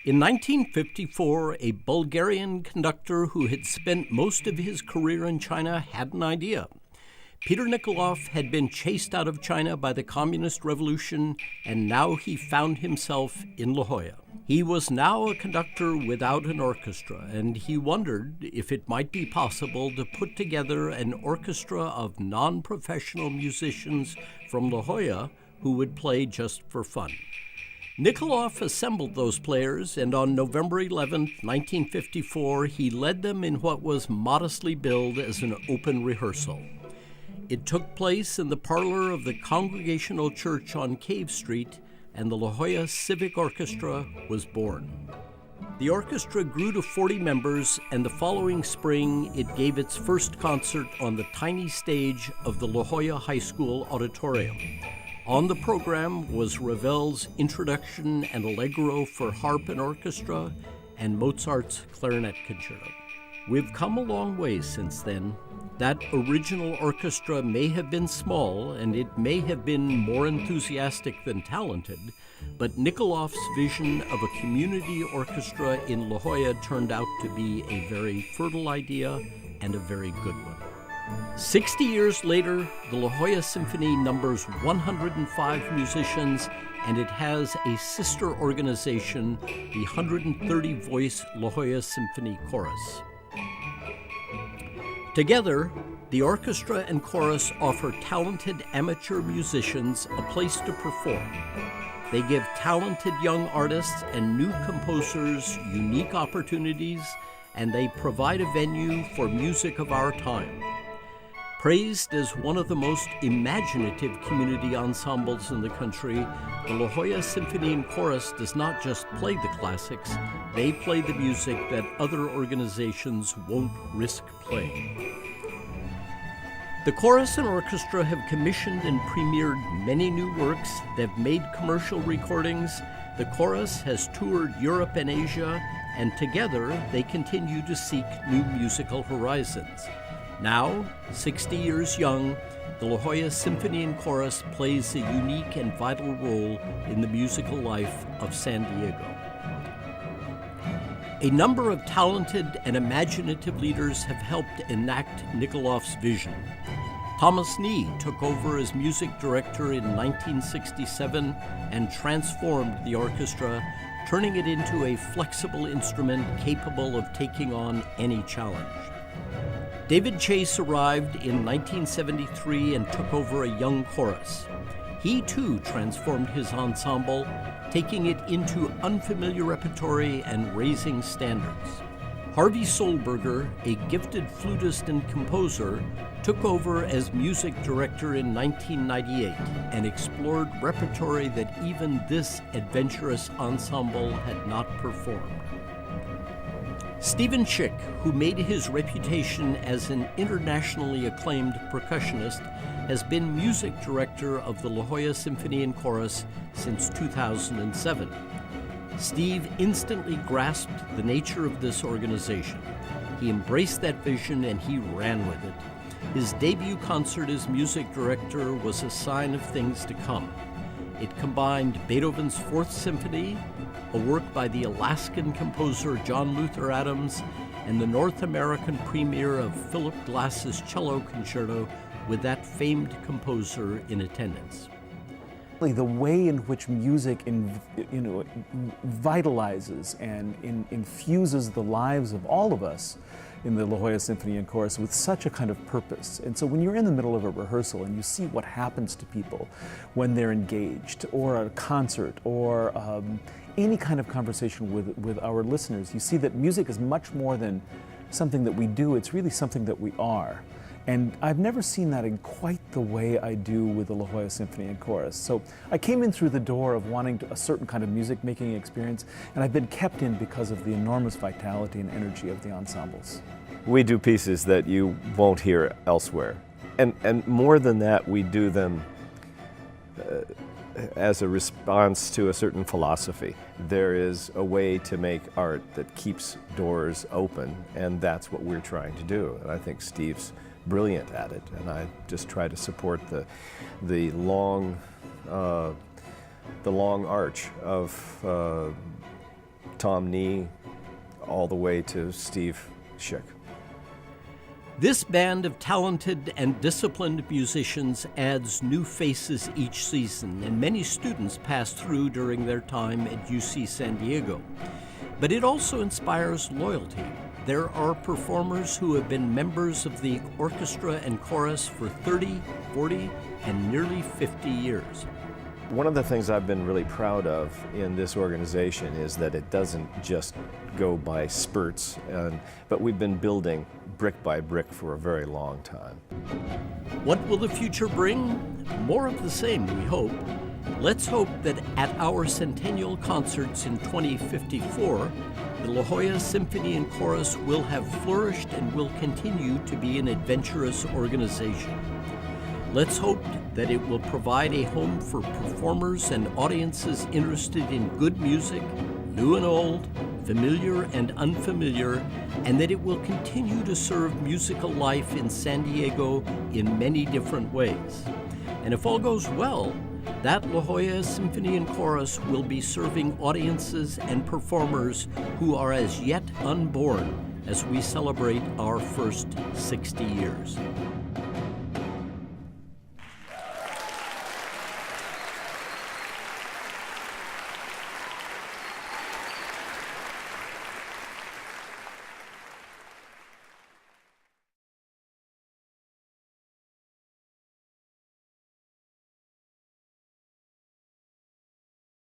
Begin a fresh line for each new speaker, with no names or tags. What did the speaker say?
In 1954, a Bulgarian conductor who had spent most of his career in China had an idea. Peter Nikolov had been chased out of China by the Communist Revolution, and now he found himself in La Jolla. He was now a conductor without an orchestra, and he wondered if it might be possible to put together an orchestra of non-professional musicians from La Jolla who would play just for fun. Nikolov assembled those players, and on November 11, 1954, he led them in what was modestly billed as an open rehearsal. It took place in the parlor of the Congregational Church on Cave Street, and the La Jolla Civic Orchestra was born. The orchestra grew to 40 members, and the following spring it gave its first concert on the tiny stage of the La Jolla High School auditorium. On the program was Ravel's Introduction and Allegro for harp and orchestra, and Mozart's Clarinet Concerto. We've come a long way since then. That original orchestra may have been small, and it may have been more enthusiastic than talented, but Nikolov's vision of a community orchestra in La Jolla turned out to be a very fertile idea and a very good one. 60 years later, the La Jolla Symphony numbers 105 musicians, and it has a sister organization, the 130-voice La Jolla Symphony Chorus. Together, the orchestra and chorus offer talented amateur musicians a place to perform. They give talented young artists and new composers unique opportunities, and they provide a venue for music of our time. Praised as one of the most imaginative community ensembles in the country, the La Jolla Symphony and Chorus does not just play the classics, they play the music that other organizations won't risk playing. The chorus and orchestra have commissioned and premiered many new works. They've made commercial recordings. The chorus has toured Europe and Asia, and together they continue to seek new musical horizons. Now, 60 years young, the La Jolla Symphony and Chorus plays a unique and vital role in the musical life of San Diego. A number of talented and imaginative leaders have helped enact Nikolov's vision. Thomas Nee took over as music director in 1967 and transformed the orchestra, turning it into a flexible instrument capable of taking on any challenge. David Chase arrived in 1973 and took over a young chorus. He too transformed his ensemble, taking it into unfamiliar repertory and raising standards. Harvey Solberger, a gifted flutist and composer, took over as music director in 1998 and explored repertory that even this adventurous ensemble had not performed. Stephen Schick, who made his reputation as an internationally acclaimed percussionist, has been music director of the La Jolla Symphony and Chorus since 2007. Steve instantly grasped the nature of this organization. He embraced that vision and he ran with it. His debut concert as music director was a sign of things to come. It combined Beethoven's Fourth Symphony, a work by the Alaskan composer John Luther Adams, and the North American premiere of Philip Glass's Cello Concerto with that famed composer in attendance.
The way in which music vitalizes and infuses the lives of all of us in the La Jolla Symphony and Chorus with such a kind of purpose. And so when you're in the middle of a rehearsal and you see what happens to people when they're engaged, or a concert, or any kind of conversation with our listeners, you see that music is much more than something that we do, it's really something that we are. And I've never seen that in quite the way I do with the La Jolla Symphony and Chorus. So I came in through the door of wanting a certain kind of music-making experience, and I've been kept in because of the enormous vitality and energy of the ensembles.
We do pieces that you won't hear elsewhere. And more than that, we do them as a response to a certain philosophy. There is a way to make art that keeps doors open, and that's what we're trying to do. And I think Steve's brilliant at it, and I just try to support the long arch of Tom Nee, all the way to Steve Schick.
This band of talented and disciplined musicians adds new faces each season, and many students pass through during their time at UC San Diego. But it also inspires loyalty. There are performers who have been members of the orchestra and chorus for 30, 40, and nearly 50 years.
One of the things I've been really proud of in this organization is that it doesn't just go by spurts, but we've been building brick by brick for a very long time.
What will the future bring? More of the same, we hope. Let's hope that at our centennial concerts in 2054, the La Jolla Symphony and Chorus will have flourished and will continue to be an adventurous organization. Let's hope that it will provide a home for performers and audiences interested in good music, new and old, familiar and unfamiliar, and that it will continue to serve musical life in San Diego in many different ways. And if all goes well, that La Jolla Symphony and Chorus will be serving audiences and performers who are as yet unborn as we celebrate our first 60 years.